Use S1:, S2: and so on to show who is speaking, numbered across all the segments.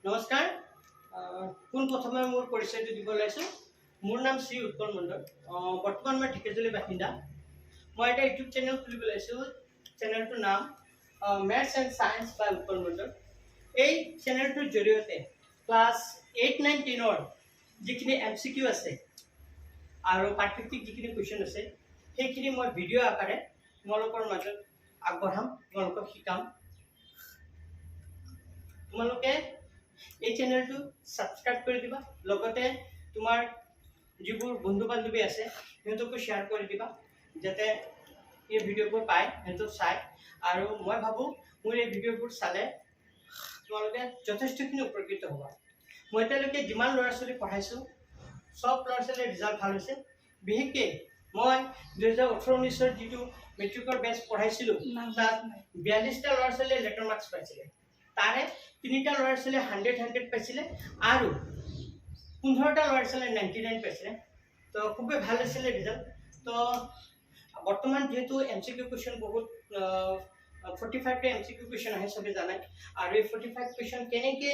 S1: নমস্কাৰ কোন প্ৰথমে মোৰ পৰিচয়টো দিব লৈছোঁ। মোৰ নাম শ্ৰী উৎপল মণ্ডল। বৰ্তমান মই ঢেকিয়াজুলিৰ বাসিন্দা। মই এটা ইউটিউব চেনেল খুলিব লৈছোঁ। চেনেলটোৰ নাম মেথছ এণ্ড ছায়েন্স বাই উৎপল মণ্ডল। এই চেনেলটোৰ জৰিয়তে ক্লাছ 8, 9, 10ৰ যিখিনি MCQ আছে আৰু পাঠ্যভিত্তিক যিখিনি কুৱেশ্যন আছে সেইখিনি মই ভিডিঅ' আকাৰে তোমালোকৰ মাজত আগবঢ়াম, তোমালোকক শিকাম। তোমালোকে এই চেনেলটো সাবস্ক্ৰাইব কৰি দিবা, লগতে তোমাৰ যিবোৰ বন্ধু বান্ধৱী আছে সিহঁতকো শ্বেয়াৰ কৰি দিবা যাতে এই ভিডিঅ'বোৰ পায়, সিহঁতক চায়। আৰু মই ভাবোঁ মোৰ এই ভিডিঅ'বোৰ চালে তোমালোকে যথেষ্টখিনি উপকৃত হ'বা। মই এতিয়ালৈকে যিমান ল'ৰা ছোৱালী পঢ়াইছোঁ সব ল'ৰা ছোৱালীৰ ৰিজাল্ট ভাল হৈছে। বিশেষকৈ মই 2018-19ৰ যিটো মেট্ৰিকৰ বেচ পঢ়াইছিলোঁ তাত 42টা ল'ৰা ছোৱালীয়ে লেটাৰ মাৰ্কছ পাইছিলে। তাৰে 3টা ল'ৰা ছোৱালীয়ে 100 পাইছিলে আৰু 15টা ল'ৰা ছোৱালীয়ে 99 পাইছিলে। তো খুবেই ভাল হৈছিলে ৰিজাল্ট। তো বৰ্তমান যিহেতু MCQ কুৱেশ্যন বহুত 45টা MCQ কুৱেশ্যন আহে, চবে জানে। আৰু এই 45 কুৱেশ্যন কেনেকৈ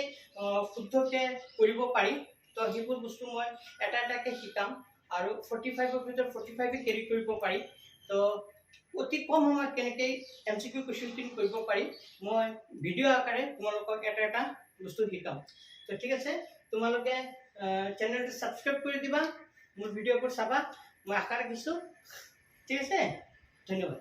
S1: শুদ্ধকৈ কৰিব পাৰি, তো সেইবোৰ বস্তু মই এটা এটাকৈ শিকাম। আৰু 45ৰ ভিতৰত 45 কেৰি কৰিব পাৰি। তো অতি কম সময়ত কেনেকৈ MCQ কুৱেশ্যনখিনি কৰিব পাৰি মই ভিডিঅ' আকাৰে তোমালোকক এটা এটা বস্তু শিকাম। তো ঠিক আছে, তোমালোকে চেনেলটো ছাবস্ক্ৰাইব কৰি দিবা, মোৰ ভিডিঅ'বোৰ চাবা। মই আশা ৰাখিছোঁ। ঠিক আছে, ধন্যবাদ।